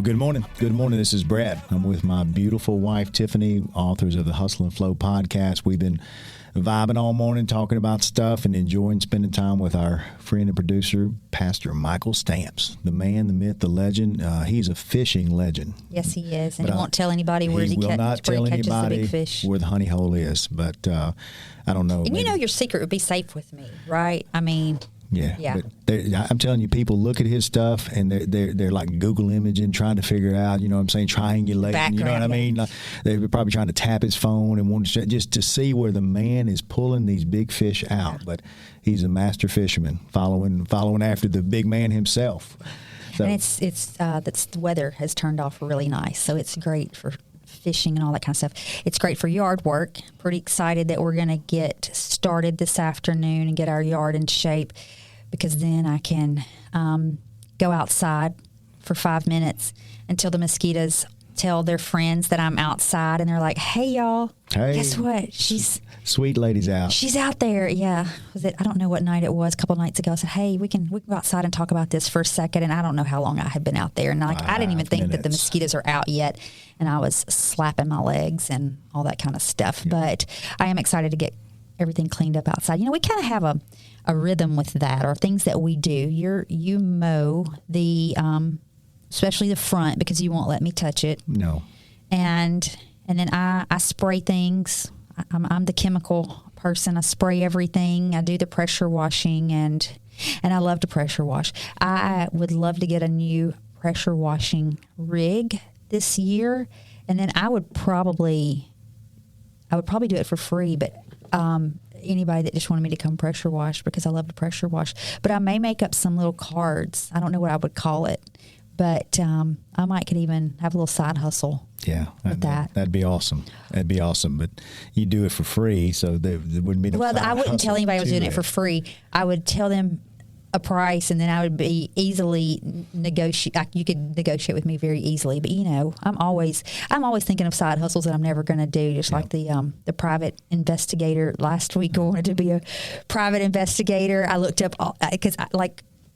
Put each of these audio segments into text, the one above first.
good morning. Good morning. This is Brad. I'm with my beautiful wife, Tiffany, authors of the Hustle and Flow podcast. We've been vibing all morning, talking about stuff and enjoying spending time with our friend and producer, Pastor Michael Stamps, the man, the myth, the legend. He's a fishing legend. Yes, he is. And he won't tell anybody where he catches the big fish. Where the honey hole is. But I don't know. And you know your secret would be safe with me, right? I mean... Yeah. But I'm telling you, people look at his stuff and they're like Google imaging, trying to figure it out. You know what I'm saying? Triangulating. You know what I mean? Like, they're probably trying to tap his phone and want to just to see where the man is pulling these big fish out. But he's a master fisherman, following after the big man himself. So. And the weather has turned off really nice, so it's great for fishing and all that kind of stuff. It's great for yard work. Pretty excited that we're going to get started this afternoon and get our yard in shape, because then I can go outside for 5 minutes until the mosquitoes tell their friends that I'm outside, and they're like, "Hey, y'all, guess what? Sweet lady's out. She's out there." Yeah, I don't know what night it was. A couple of nights ago, I said, "Hey, we can go outside and talk about this for a second." And I don't know how long I had been out there, and I didn't even think that the mosquitoes are out yet, and I was slapping my legs and all that kind of stuff. Yeah. But I am excited to get everything cleaned up outside. You know, we kind of have a rhythm with that, or things that we do. You mow the especially the front, because you won't let me touch it. No. And then I spray things. I'm the chemical person. I spray everything. I do the pressure washing, and I love to pressure wash. I would love to get a new pressure washing rig this year, and then I would probably do it for free, but anybody that just wanted me to come pressure wash, because I love to pressure wash. But I may make up some little cards. I don't know what I would call it, but I could even have a little side hustle. Yeah, with that. That'd be awesome. That'd be awesome. But you do it for free, so there wouldn't be no. Well, I wouldn't tell anybody I was doing it for free. I would tell them a price, and then I would be easily negotiate. You could negotiate with me very easily. But you know, I'm always thinking of side hustles that I'm never going to do. Just like the private investigator last week. I wanted to be a private investigator. I looked up because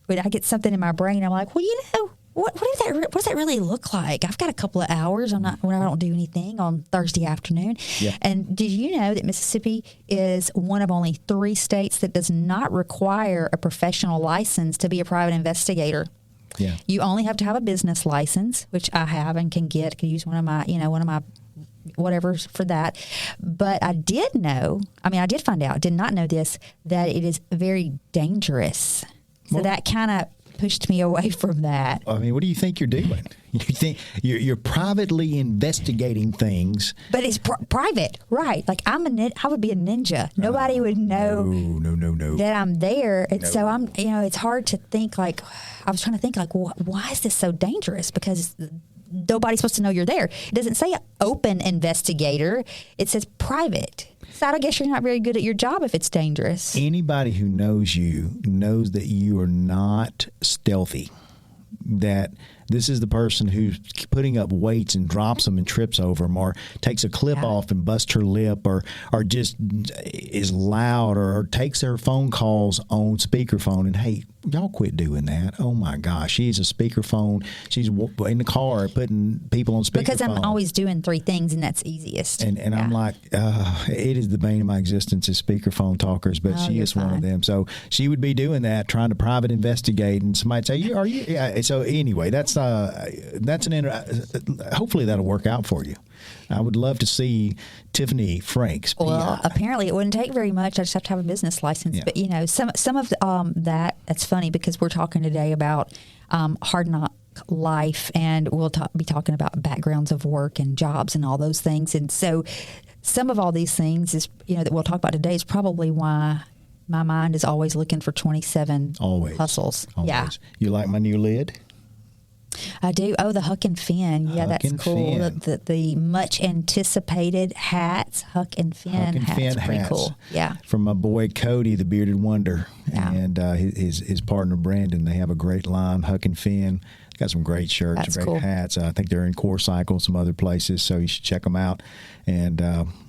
when I get something in my brain, I'm like, well, you know. What does that really look like? I've got a couple of hours. When I don't do anything on Thursday afternoon. Yeah. And did you know that Mississippi is one of only 3 states that does not require a professional license to be a private investigator? Yeah. You only have to have a business license, which I have and can get. Could use one of my whatever for that. But I did find out, did not know this, that it is very dangerous. So that kind of pushed me away from that. I mean, what do you think you're doing? You think you're privately investigating things, but it's private, right? Like I would be a ninja. Nobody would know. No. That I'm there, and so I'm. You know, it's hard to think. Like I was trying to think. Like, why is this so dangerous? Because nobody's supposed to know you're there. It doesn't say open investigator. It says private. So I guess you're not very good at your job if it's dangerous. Anybody who knows you knows that you are not stealthy. That this is the person who's putting up weights and drops them and trips over them, or takes a clip off and busts her lip, or just is loud, or takes her phone calls on speakerphone. And hey, y'all quit doing that. Oh my gosh, she's a speakerphone. She's in the car putting people on speakerphone. Because I'm always doing 3 things, and that's easiest. And I'm like, it is the bane of my existence is speakerphone talkers, but she is one of them. So she would be doing that, trying to private investigate, and somebody say, "Are you?" Yeah. So anyway, that's hopefully that'll work out for you. I would love to see Tiffany Franks. Well, apparently it wouldn't take very much. I just have to have a business license. Yeah. But you know, some of that's funny, because we're talking today about hard knock life, and we'll be talking about backgrounds of work and jobs and all those things. And so, some of all these things is that we'll talk about today is probably why my mind is always looking for 27 hustles. Always. Yeah. You like my new lid? I do. Oh, the Huck and Finn. Yeah, that's cool. The much anticipated hats, Huck and Finn hats. Pretty cool. Yeah. From my boy Cody, the Bearded Wonder, and his partner Brandon. They have a great line, Huck and Finn. Got some great shirts, great hats. I think they're in Core Cycle and some other places, so you should check them out. And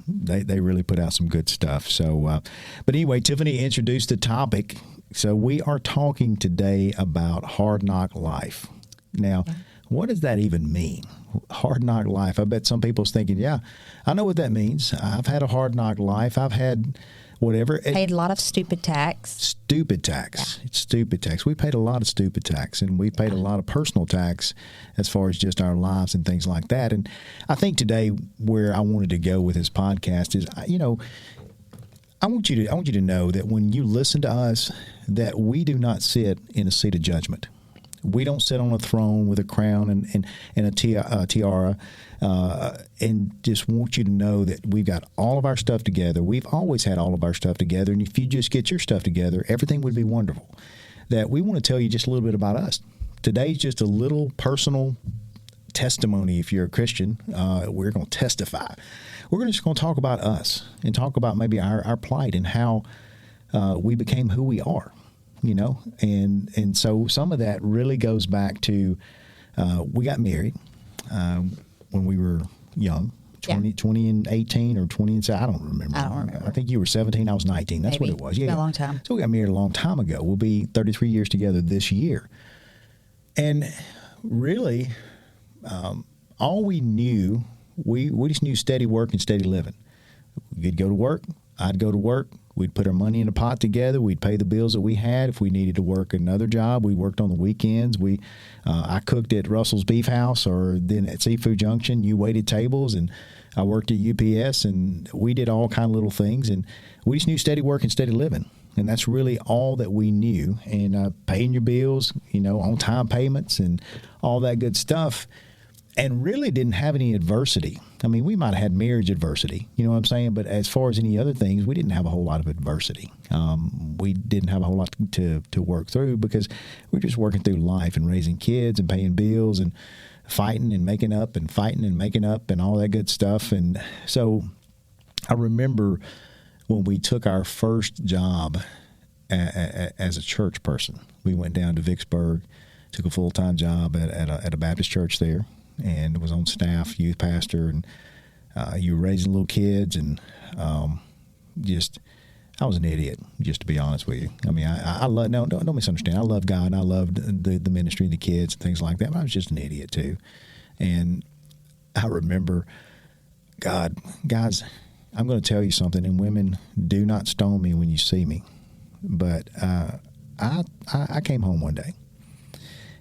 they really put out some good stuff. So, but anyway, Tiffany introduced the topic. So we are talking today about hard knock life. Now, What does that even mean? Hard knock life. I bet some people's thinking, yeah, I know what that means. I've had a hard knock life. I've had whatever. Paid a lot of stupid tax. Stupid tax. Yeah. It's stupid tax. We paid a lot of stupid tax, and we paid a lot of personal tax as far as just our lives and things like that. And I think today where I wanted to go with this podcast is, I want you to know that when you listen to us, that we do not sit in a seat of judgment. We don't sit on a throne with a crown and a tiara, and just want you to know that we've got all of our stuff together. We've always had all of our stuff together, and if you just get your stuff together, everything would be wonderful. That we want to tell you just a little bit about us. Today's just a little personal testimony. If you're a Christian, we're going to testify. We're just going to talk about us and talk about maybe our plight and how we became who we are. And so some of that really goes back to we got married when we were young, 20 and 18 or 20 and 7. I don't remember. I think you were 17. I was 19. That's Maybe. What it was. Yeah, it's been a long time. So we got married a long time ago. We'll be 33 years together this year. And really, all we knew, we just knew steady work and steady living. We'd go to work. I'd go to work. We'd put our money in a pot together. We'd pay the bills that we had. If we needed to work another job, we worked on the weekends. I cooked at Russell's Beef House, or then at Seafood Junction. You waited tables, and I worked at UPS, and we did all kind of little things. And we just knew steady work and steady living. And that's really all that we knew. And paying your bills, on time payments and all that good stuff. And really didn't have any adversity. I mean, we might have had marriage adversity, you know what I'm saying? But as far as any other things, we didn't have a whole lot of adversity. We didn't have a whole lot to work through because we're just working through life and raising kids and paying bills and fighting and making up and fighting and making up and all that good stuff. And so I remember when we took our first job as a church person, we went down to Vicksburg, took a full-time job at a Baptist church there, and was on staff, youth pastor, and you were raising little kids, and I was an idiot, just to be honest with you. I mean, I love, don't misunderstand. I love God, and I loved the ministry, the kids, and things like that, but I was just an idiot too. And I remember, guys, I'm going to tell you something, and women, do not stone me when you see me, but I came home one day,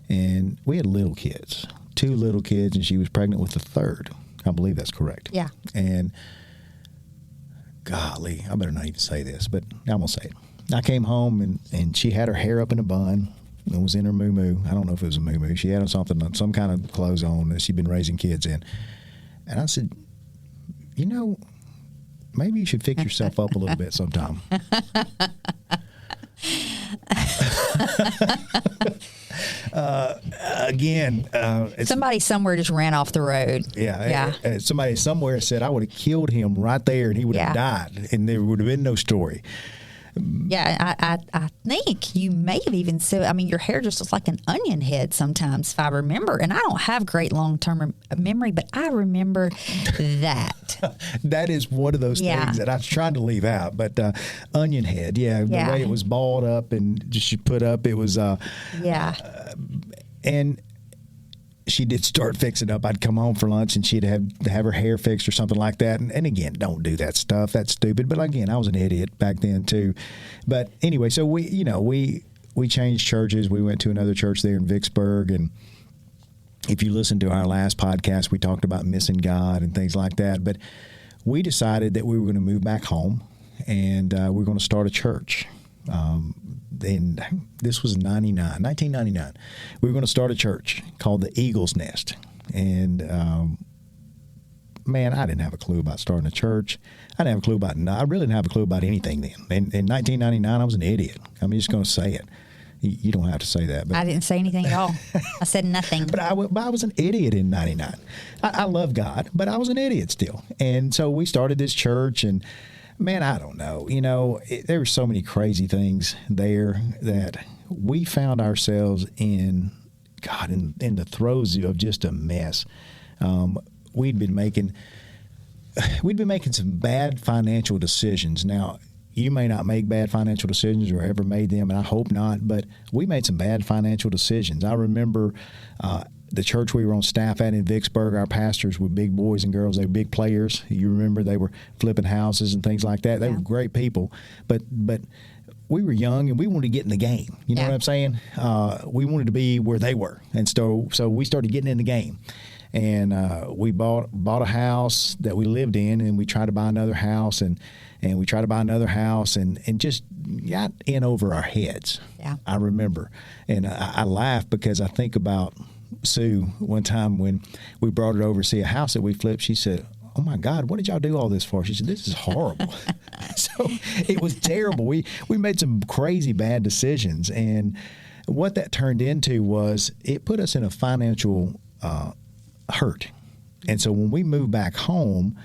and we had little kids. 2 little kids, and she was pregnant with the third. I believe that's correct. Yeah. And golly, I better not even say this, but I'm going to say it. I came home, and she had her hair up in a bun and was in her muumuu. I don't know if it was a muumuu. She had something, some kind of clothes on that she'd been raising kids in. And I said, maybe you should fix yourself up a little bit sometime. Somebody somewhere just ran off the road. Yeah. Somebody somewhere said I would have killed him right there, and he would have died, and there would have been no story. Yeah, I think you may have even said, I mean, your hair just looks like an onion head sometimes, if I remember. And I don't have great long-term memory, but I remember that. That is one of those things that I tried to leave out. But onion head, the way it was balled up and just you put up, it was... and she did start fixing up. I'd come home for lunch, and she'd have her hair fixed or something like that. And again, don't do that stuff. That's stupid. But again, I was an idiot back then too. But anyway, so we changed churches. We went to another church there in Vicksburg. And if you listen to our last podcast, we talked about missing God and things like that. But we decided that we were going to move back home, and we were going to start a church. And this was 1999. We were going to start a church called the Eagle's Nest. And, man, I didn't have a clue about starting a church. I really didn't have a clue about anything then. In 1999, I was an idiot. I'm just going to say it. You don't have to say that. But I didn't say anything at all. I said nothing. But I was an idiot in 99. I love God, but I was an idiot still. And so we started this church, and man, I don't know. There were so many crazy things there that we found ourselves in the throes of just a mess. We'd been making some bad financial decisions. Now, you may not make bad financial decisions or ever made them, and I hope not, but we made some bad financial decisions. I remember the church we were on staff at in Vicksburg, our pastors were big boys and girls. They were big players. You remember they were flipping houses and things like that. They were great people, but we were young and we wanted to get in the game. You know what I'm saying? We wanted to be where they were, and so we started getting in the game. And we bought a house that we lived in, and we tried to buy another house, and we tried to buy another house, and just got in over our heads. Yeah. I remember. And I laugh because I think about Sue one time when we brought her over to see a house that we flipped. She said, "Oh my God, what did y'all do all this for?" She said, "This is horrible." So it was terrible. We made some crazy bad decisions, and what that turned into was it put us in a financial hurt. And so when we moved back home,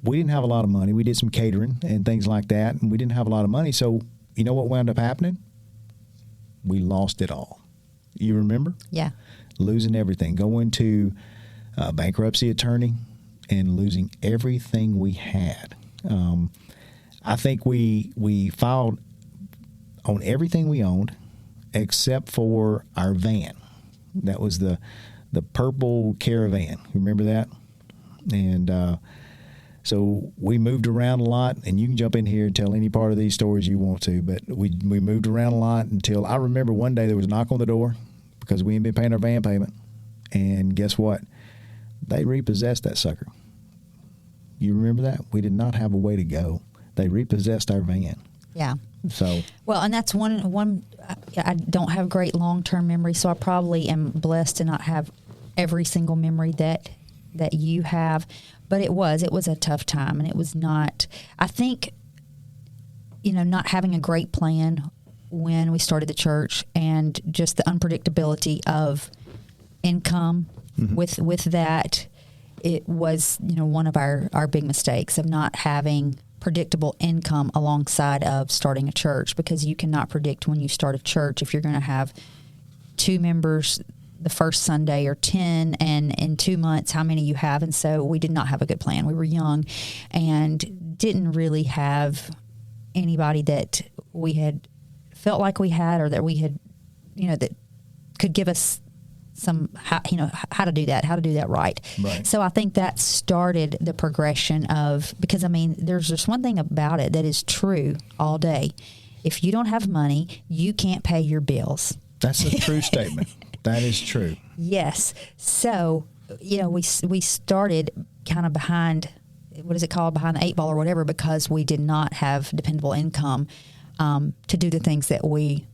we didn't have a lot of money. We did some catering and things like that, and we didn't have a lot of money. So you know what wound up happening? We lost it all. You remember? Yeah. Losing everything, going to bankruptcy attorney and losing everything we had. I think we filed on everything we owned except for our van. That was the purple Caravan. Remember that? And so we moved around a lot, and you can jump in here and tell any part of these stories you want to, but we moved around a lot until I remember one day there was a knock on the door because we hadn't been paying our van payment. And guess what? They repossessed that sucker. You remember that? We did not have a way to go. They repossessed our van. Yeah. So well, and that's one. I don't have great long-term memory, so I probably am blessed to not have every single memory that you have. But it was a tough time, and it was not. I think, not having a great plan when we started the church, and just the unpredictability of income with that, it was one of our big mistakes of not having predictable income alongside of starting a church, because you cannot predict when you start a church if you're going to have 2 members the first Sunday or 10, and in 2 months how many you have. And so we did not have a good plan. We were young and didn't really have anybody that we had felt like we had, or that we had that could give us some how to do that right. So I think that started the progression of, because there's just one thing about it that is true all day. If you don't have money, you can't pay your bills. That's a true statement. That is true. Yes. So we started kind of behind, what is it called, behind the 8 ball or whatever, because we did not have dependable income to do the things that we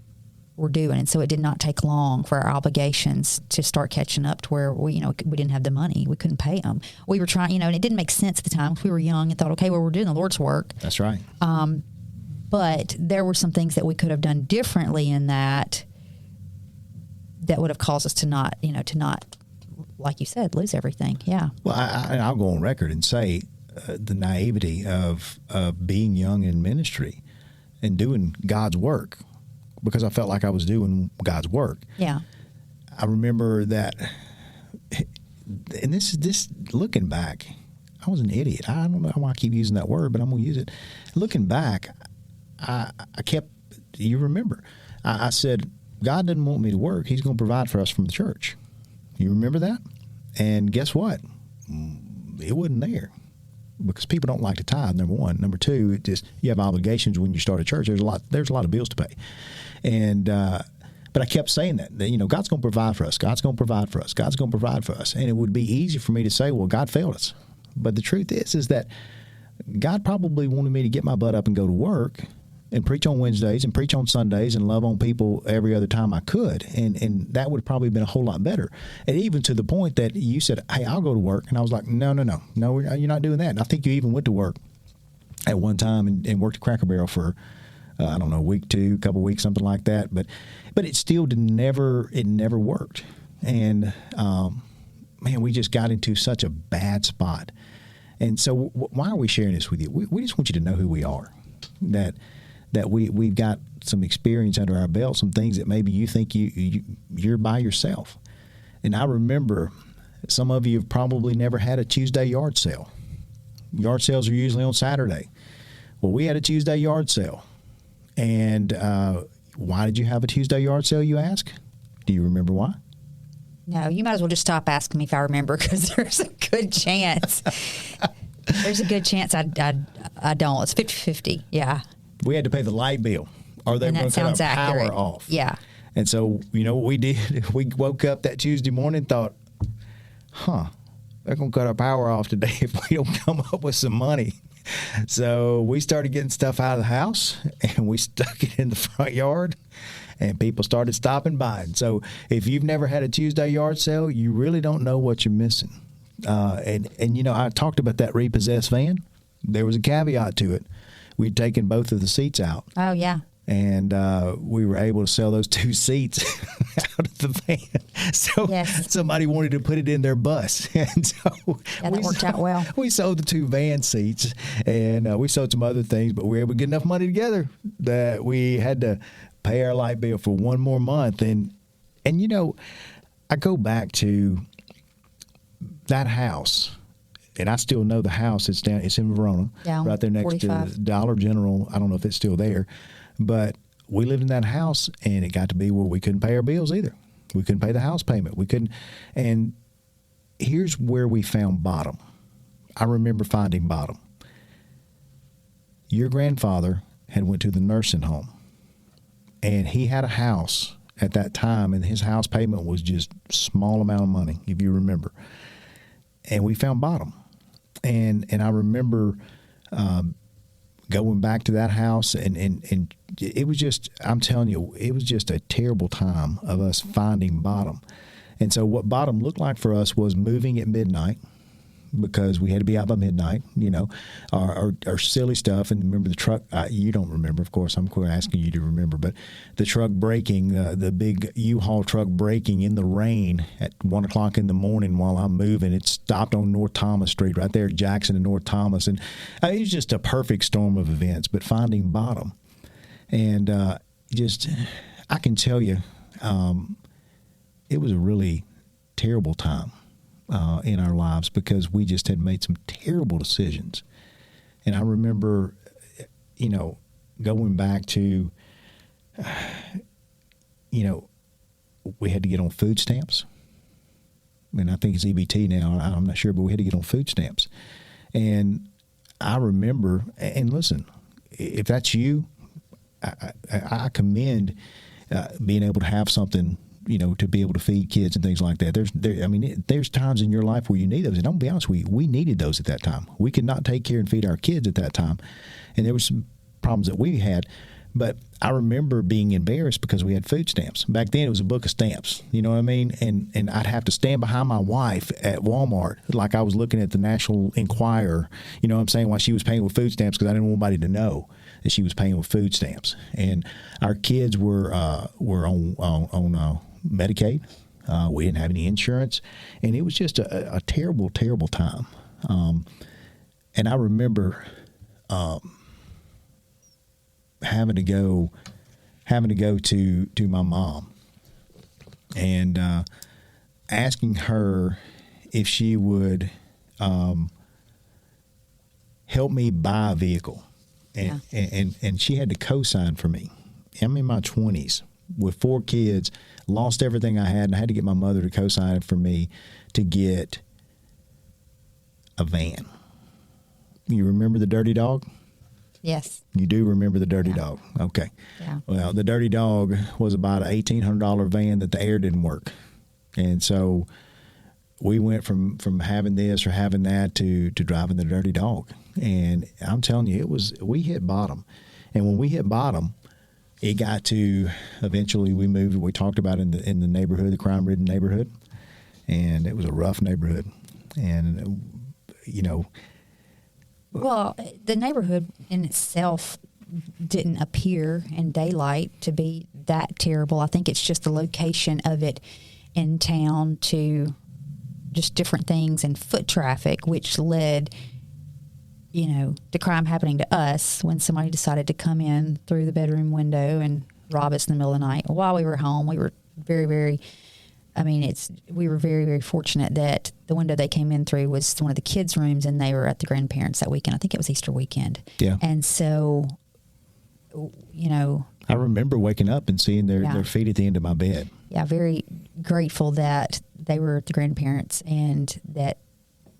were doing. And so it did not take long for our obligations to start catching up to where we didn't have the money. We couldn't pay them. We were trying, and it didn't make sense at the time. We were young and thought, okay, well, we're doing the Lord's work. That's right. But there were some things that we could have done differently in that would have caused us to not, like you said, lose everything. Yeah. Well, I'll go on record and say the naivety of being young in ministry and doing God's work, because I felt like I was doing God's work. Yeah. I remember that, and this looking back, I was an idiot. I don't know why I keep using that word, but I'm going to use it. Looking back, I kept, you remember, I said, God didn't want me to work. He's going to provide for us from the church. You remember that? And guess what? It wasn't there, because people don't like to tithe, number one. Number two, you have obligations when you start a church. There's a lot of bills to pay. And but I kept saying that God's going to provide for us. God's going to provide for us. God's going to provide for us. And it would be easy for me to say, well, God failed us. But the truth is that God probably wanted me to get my butt up and go to work and preach on Wednesdays and preach on Sundays and love on people every other time I could. And that would have probably been a whole lot better. And even to the point that you said, hey, I'll go to work. And I was like, no, you're not doing that. And I think you even went to work at one time and worked at Cracker Barrel for, I don't know, a week, a couple weeks, something like that. But it still never worked. And, man, we just got into such a bad spot. And so why are we sharing this with you? We just want you to know who we are, that we've got some experience under our belt, some things that maybe you think you're by yourself. And I remember some of you have probably never had a Tuesday yard sale. Yard sales are usually on Saturday. Well, we had a Tuesday yard sale. And why did you have a Tuesday yard sale, you ask? Do you remember why? No, you might as well just stop asking me if I remember, because there's a good chance. There's a good chance I don't. It's 50-50. Yeah. We had to pay the light bill, or they were going to cut our power off. Yeah. And so, you know what we did? We woke up that Tuesday morning and thought, they're going to cut our power off today if we don't come up with some money. So we started getting stuff out of the house, and we stuck it in the front yard, and people started stopping by. And so if you've never had a Tuesday yard sale, you really don't know what you're missing. And you know, I talked about that repossessed van. There was a caveat to it. We'd taken both of the seats out. Oh, yeah. And we were able to sell those 2 seats out of the van. So somebody wanted to put it in their bus. And so that worked out well. We sold the 2 van seats, and we sold some other things, but we were able to get enough money together that we had to pay our light bill for 1 more month. And you know, I go back to that house. And I still know the house. It's in Verona, right there next 45. To Dollar General. I don't know if it's still there. But we lived in that house, and it got to be where we couldn't pay our bills either. We couldn't pay the house payment. We couldn't. And here's where we found bottom. I remember finding bottom. Your grandfather had went to the nursing home, and he had a house at that time, and his house payment was just a small amount of money, if you remember. And we found bottom. And I remember going back to that house, and it was just, I'm telling you, it was just a terrible time of us finding bottom. And so what bottom looked like for us was moving at midnight, because we had to be out by midnight, you know, our silly stuff. And remember the truck, you don't remember, of course, I'm asking you to remember, but the truck breaking, the big U-Haul truck breaking in the rain at 1 o'clock in the morning while I'm moving. It stopped on North Thomas Street, right there at Jackson and North Thomas. And it was just a perfect storm of events, but finding bottom. And I can tell you, it was a really terrible time in our lives, because we just had made some terrible decisions. And I remember, you know, going back to, you know, we had to get on food stamps. And I think it's EBT now. I'm not sure, but we had to get on food stamps. And I remember, and listen, if that's you, I commend being able to have something, you know, to be able to feed kids and things like that. There's times in your life where you need those. And I'm going to be honest with you, we needed those at that time. We could not take care and feed our kids at that time. And there were some problems that we had. But I remember being embarrassed because we had food stamps. Back then, it was a book of stamps. You know what I mean? And I'd have to stand behind my wife at Walmart like I was looking at the National Enquirer, you know what I'm saying, while she was paying with food stamps, because I didn't want anybody to know that she was paying with food stamps. And our kids were on Medicaid. We didn't have any insurance, and it was just a terrible, terrible time. And I remember having to go to my mom and asking her if she would help me buy a vehicle, and she had to co-sign for me. I'm in my 20s with 4 kids, lost everything I had, and I had to get my mother to co-sign for me to get a van. You remember the Dirty Dog? Yes. You do remember the Dirty Dog. Okay. Yeah. Well, the Dirty Dog was about an $1,800 van that the air didn't work. And so we went from having this or having that to driving the Dirty Dog. And I'm telling you, we hit bottom. And when we hit bottom, it got to, eventually we moved, we talked about in the neighborhood, the crime-ridden neighborhood. And it was a rough neighborhood. And, you know. Well, the neighborhood in itself didn't appear in daylight to be that terrible. I think it's just the location of it in town to just different things and foot traffic, which led, you know, to crime happening to us when somebody decided to come in through the bedroom window and rob us in the middle of the night. While we were home, we were very, very, we were very, very fortunate that the window they came in through was one of the kids' rooms, and they were at the grandparents that weekend. I think it was Easter weekend. Yeah. And so, you know, I remember waking up and seeing their feet at the end of my bed. Yeah, very grateful that they were the grandparents, and that,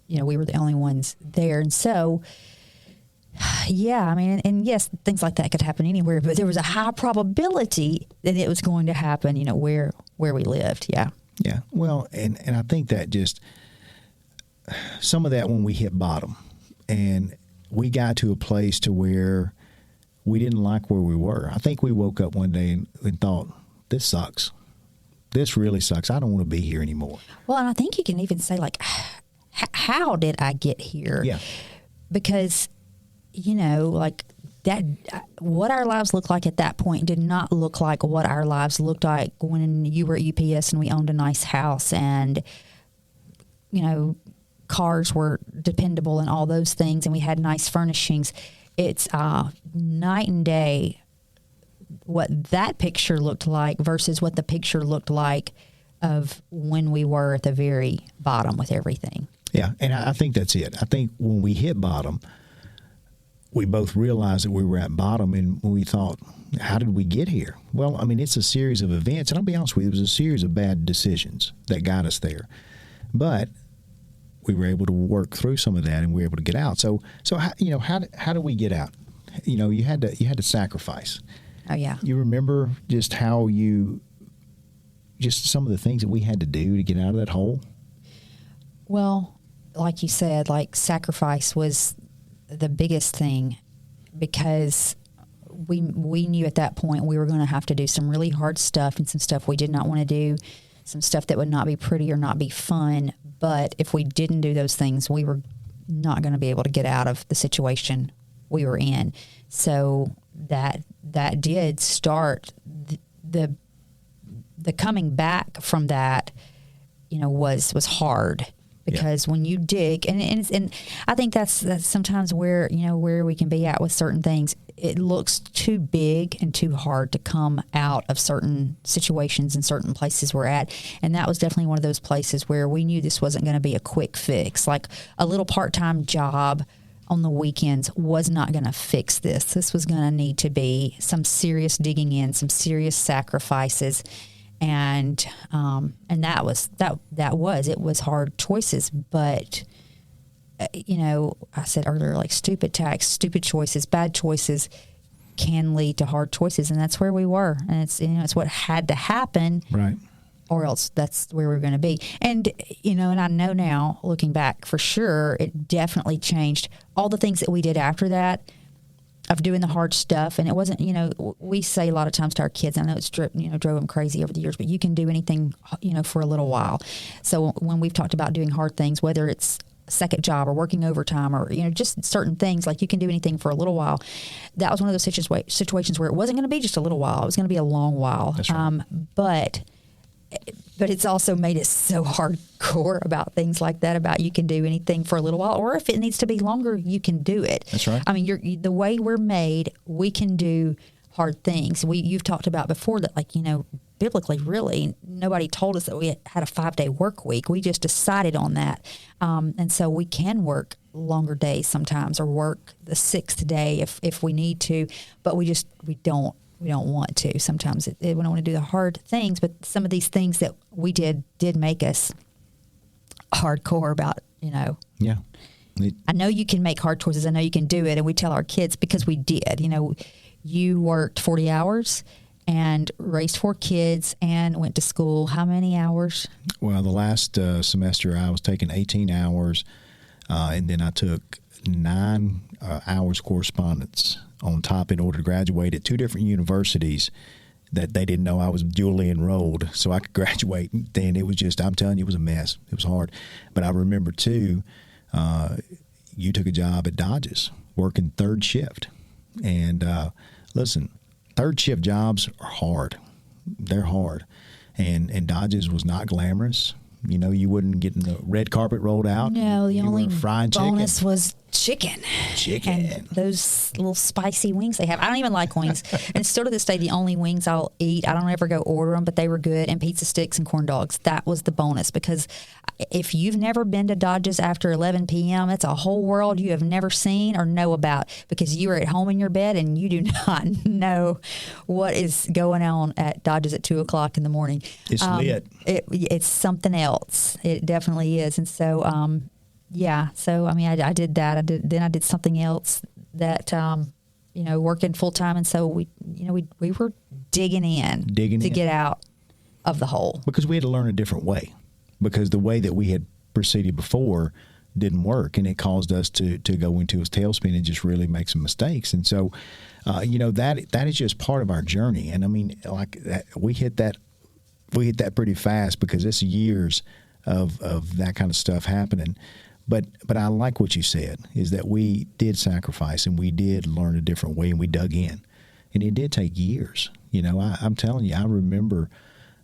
you know, we were the only ones there. And so, yeah, I mean, and yes, things like that could happen anywhere, but there was a high probability that it was going to happen, you know, where we lived. Yeah. Yeah. Well, and I think that just some of that when we hit bottom and we got to a place to where we didn't like where we were. I think we woke up one day and thought, this sucks. This really sucks. I don't want to be here anymore. Well, and I think you can even say, like, how did I get here? Yeah. Because, you know, like that, what our lives looked like at that point did not look like what our lives looked like when you were at UPS and we owned a nice house and, you know, cars were dependable and all those things, and we had nice furnishings. It's night and day what that picture looked like versus what the picture looked like of when we were at the very bottom with everything. Yeah, and I think that's it. I think when we hit bottom, we both realized that we were at bottom, and we thought, how did we get here? Well, I mean, it's a series of events, and I'll be honest with you, it was a series of bad decisions that got us there. But we were able to work through some of that, and we were able to get out. So how, you know, how do we get out? You know, you had to sacrifice. Oh yeah. You remember just some of the things that we had to do to get out of that hole? Well, like you said, like sacrifice was the biggest thing, because we knew at that point we were going to have to do some really hard stuff and some stuff we did not want to do, some stuff that would not be pretty or not be fun. But if we didn't do those things, we were not going to be able to get out of the situation we were in. So that did start the coming back from that, you know, was hard. Because when you dig, and I think that's sometimes where, you know, where we can be at with certain things. It looks too big and too hard to come out of certain situations and certain places we're at. And that was definitely one of those places where we knew this wasn't going to be a quick fix. Like a little part-time job on the weekends was not going to fix this. This was going to need to be some serious digging in, some serious sacrifices. And that was hard choices, but you know, I said earlier, like stupid tax, stupid choices, bad choices can lead to hard choices, and that's where we were, and it's, you know, it's what had to happen, right? Or else that's where we're going to be. And you know, and I know now, looking back, for sure, it definitely changed all the things that we did after that. Of doing the hard stuff, and it wasn't, you know, we say a lot of times to our kids, I know it's drove them crazy over the years, but you can do anything, you know, for a little while. So when we've talked about doing hard things, whether it's a second job or working overtime or, you know, just certain things, like you can do anything for a little while. That was one of those situations where it wasn't going to be just a little while; it was going to be a long while. That's right. But it's also made it so hardcore about things like that, about you can do anything for a little while, or if it needs to be longer, you can do it. That's right. I mean, the way we're made, we can do hard things. You've talked about before that, like, you know, biblically, really, nobody told us that we had a 5-day work week. We just decided on that. And so we can work longer days sometimes, or work the 6th day if we need to, but we don't want to. Sometimes we don't want to do the hard things, but some of these things that we did make us hardcore about, you know. Yeah. I know you can make hard choices. I know you can do it. And we tell our kids, because we did. You know, you worked 40 hours and raised 4 kids and went to school. How many hours? Well, the last semester I was taking 18 hours, and then I took 9 hours correspondence on top in order to graduate at 2 different universities that they didn't know I was dually enrolled, so I could graduate. Then it was just, I'm telling you, it was a mess. It was hard. But I remember, too, you took a job at Dodge's working 3rd shift. And listen, 3rd shift jobs are hard. They're hard. And Dodge's was not glamorous. You know, you wouldn't get the red carpet rolled out. No, the only fried bonus chicken. was Chicken. And those little spicy wings they have. I don't even like wings. And still to this day, the only wings I'll eat, I don't ever go order them, but they were good. And pizza sticks and corn dogs. That was the bonus, because if you've never been to Dodge's after 11 p.m., it's a whole world you have never seen or know about, because you are at home in your bed and you do not know what is going on at Dodge's at 2 o'clock in the morning. It's lit. It's something else. It definitely is. And so, yeah. So, I mean, I did that. Then I did something else that, working full time. And so we were digging in to get out of the hole. Because we had to learn a different way, because the way that we had proceeded before didn't work, and it caused us to go into a tailspin and just really make some mistakes. And so, that is just part of our journey. And I mean, like that, we hit that pretty fast, because it's years of that kind of stuff happening. But I like what you said, is that we did sacrifice and we did learn a different way, and we dug in, and it did take years. I'm telling you, I remember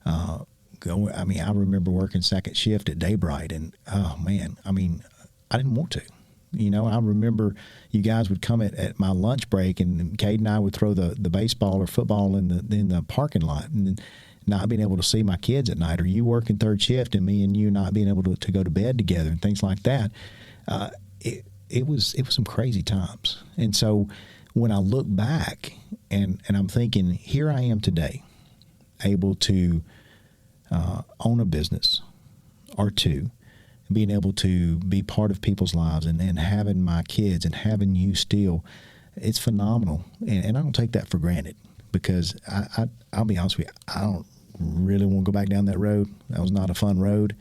I remember working second shift at Daybright, and oh man, I mean, I didn't want to. I remember you guys would come at my lunch break, and Cade and I would throw the baseball or football in the parking lot, and not being able to see my kids at night, or you working third shift and me and you not being able to go to bed together and things like that. It was some crazy times. And so when I look back and I'm thinking, here I am today, able to own a business or two, being able to be part of people's lives, and having my kids and having you still, it's phenomenal. And I don't take that for granted, because I'll be honest with you, I don't really want to go back down that road. That was not a fun road,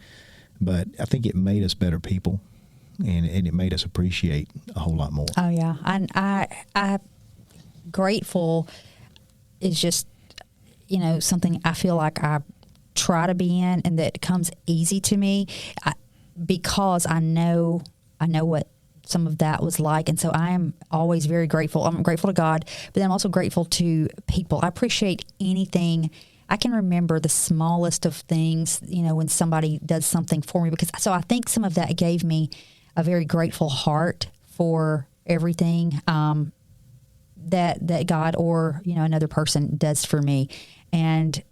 but I think it made us better people, and it made us appreciate a whole lot more. Oh yeah. I grateful is just, something I feel like I try to be in, and that comes easy to me, because I know what some of that was like. And so I am always very grateful. I'm grateful to God, but then I'm also grateful to people. I appreciate anything. I can remember the smallest of things, when somebody does something for me, so I think some of that gave me a very grateful heart for everything that God or, another person does for me. And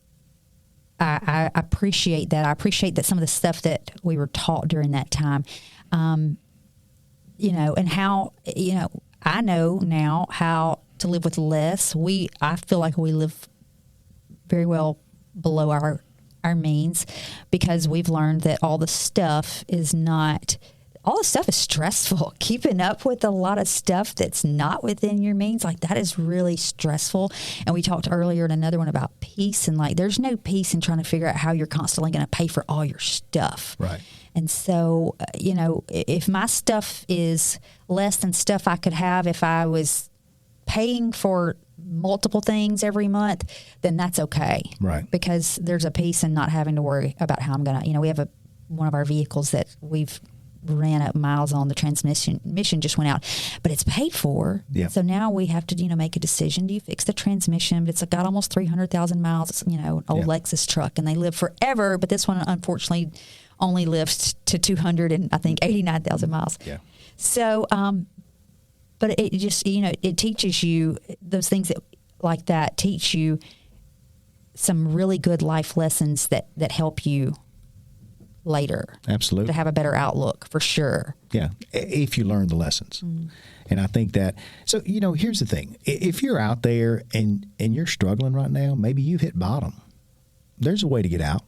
I appreciate that. I appreciate that some of the stuff that we were taught during that time, and how, I know now how to live with less. I feel like we live very well below our means, because we've learned that all the stuff is stressful. Keeping up with a lot of stuff that's not within your means, like that is really stressful. And we talked earlier in another one about peace, and like there's no peace in trying to figure out how you're constantly going to pay for all your stuff. Right. And so, if my stuff is less than stuff I could have if I was paying for multiple things every month, then that's okay. Right. Because there's a peace in not having to worry about how I'm going to, we have one of our vehicles that we've ran up miles on, the transmission just went out, but it's paid for. Yeah. So now we have to, make a decision. Do you fix the transmission? But it's got almost 300,000 miles. It's, an old Lexus truck, and they live forever. But this one, unfortunately, only lives to 89,000 miles. Yeah. So, but it just, it teaches you those things like that teach you some really good life lessons that help you later. Absolutely. To have a better outlook, for sure. Yeah, if you learn the lessons. And I think that, so, here's the thing. If you're out there and you're struggling right now, maybe you've hit bottom. There's a way to get out.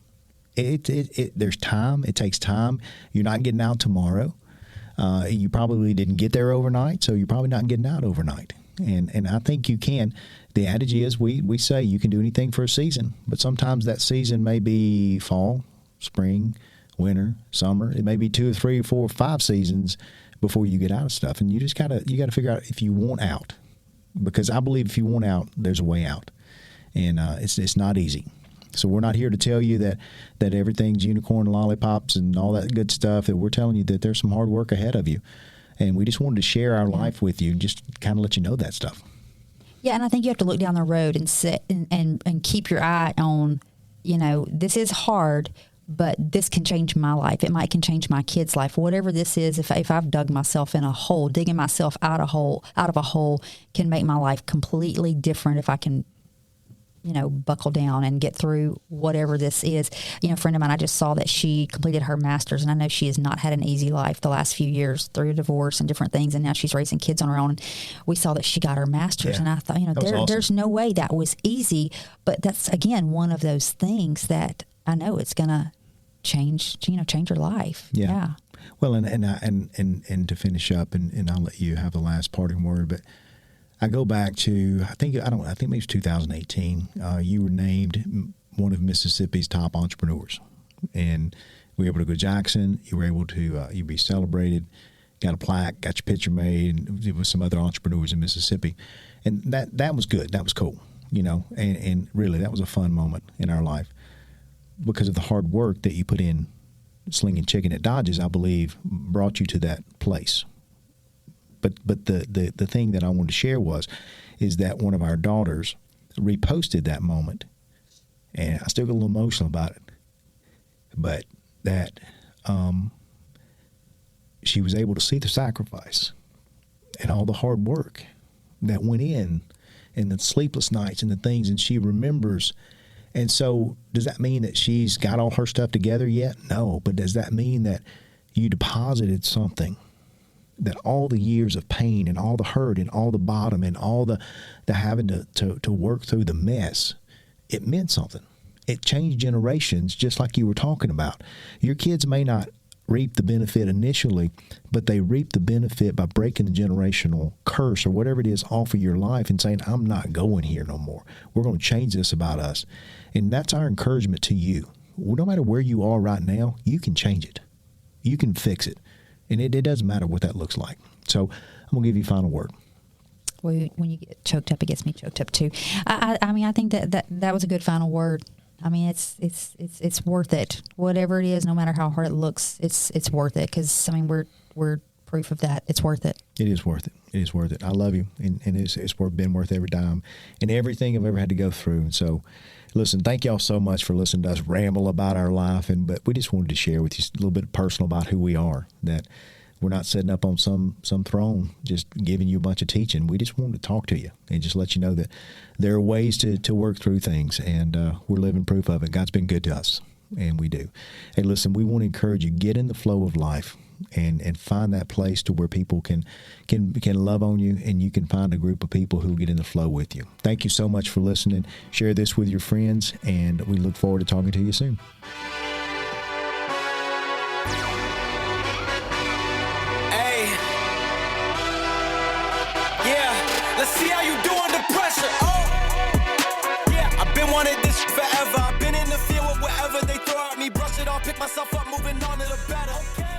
There's time. It takes time. You're not getting out tomorrow. You probably didn't get there overnight, so you're probably not getting out overnight. And I think you can. The adage is we say you can do anything for a season, but sometimes that season may be fall, spring, winter, summer. It may be 2 or 3 or 4 or 5 seasons before you get out of stuff. And you just gotta figure out if you want out, because I believe if you want out, there's a way out, and it's not easy. So we're not here to tell you that everything's unicorn lollipops and all that good stuff. That we're telling you that there's some hard work ahead of you, and we just wanted to share our life with you and just kind of let you know that stuff. Yeah, and I think you have to look down the road and sit and keep your eye on, this is hard, but this can change my life. It can change my kid's life. Whatever this is, if I've dug myself in a hole, digging myself out of a hole can make my life completely different if I can, buckle down and get through whatever this is. A friend of mine, I just saw that she completed her master's, and I know she has not had an easy life the last few years through divorce and different things, and now she's raising kids on her own. And we saw that she got her master's, and I thought, awesome. There's no way that was easy, but that's, again, one of those things that I know it's going to change your life. Yeah. Well, and to finish up, and I'll let you have the last parting word, but I go back to, I think maybe it was 2018. You were named one of Mississippi's top entrepreneurs, and we were able to go to Jackson. You were able to you be celebrated, got a plaque, got your picture made, and with some other entrepreneurs in Mississippi, and that was good. That was cool, and really that was a fun moment in our life because of the hard work that you put in slinging chicken at Dodge's. I believe brought you to that place. But the thing that I wanted to share is that one of our daughters reposted that moment, and I still get a little emotional about it. But that she was able to see the sacrifice and all the hard work that went in, and the sleepless nights and the things, and she remembers. And so, does that mean that she's got all her stuff together yet? No, but does that mean that you deposited something? That all the years of pain and all the hurt and all the bottom and all the having to work through the mess, it meant something. It changed generations, just like you were talking about. Your kids may not reap the benefit initially, but they reap the benefit by breaking the generational curse or whatever it is off of your life and saying, I'm not going here no more. We're going to change this about us. And that's our encouragement to you. No matter where you are right now, you can change it. You can fix it. And it doesn't matter what that looks like. So I'm going to give you a final word. Well, when you get choked up, it gets me choked up too. I think that was a good final word. I mean, it's worth it. Whatever it is, no matter how hard it looks, it's worth it. Because we're proof of that. It's worth it. It is worth it. It is worth it. I love you, and it's been worth every dime and everything I've ever had to go through. And so, listen, thank y'all so much for listening to us ramble about our life. But we just wanted to share with you a little bit personal about who we are. That we're not sitting up on some throne just giving you a bunch of teaching. We just wanted to talk to you and just let you know that there are ways to work through things, and we're living proof of it. God's been good to us, and we do. Hey, listen, we want to encourage you, get in the flow of life and find that place to where people can love on you, and you can find a group of people who will get in the flow with you. Thank you so much for listening. Share this with your friends, and we look forward to talking to you soon. Let's see how you do under pressure. Oh, yeah, I've been wanting this forever. I've been in the field with whatever they throw at me. Brush it off, pick myself up, moving on to the better. Okay.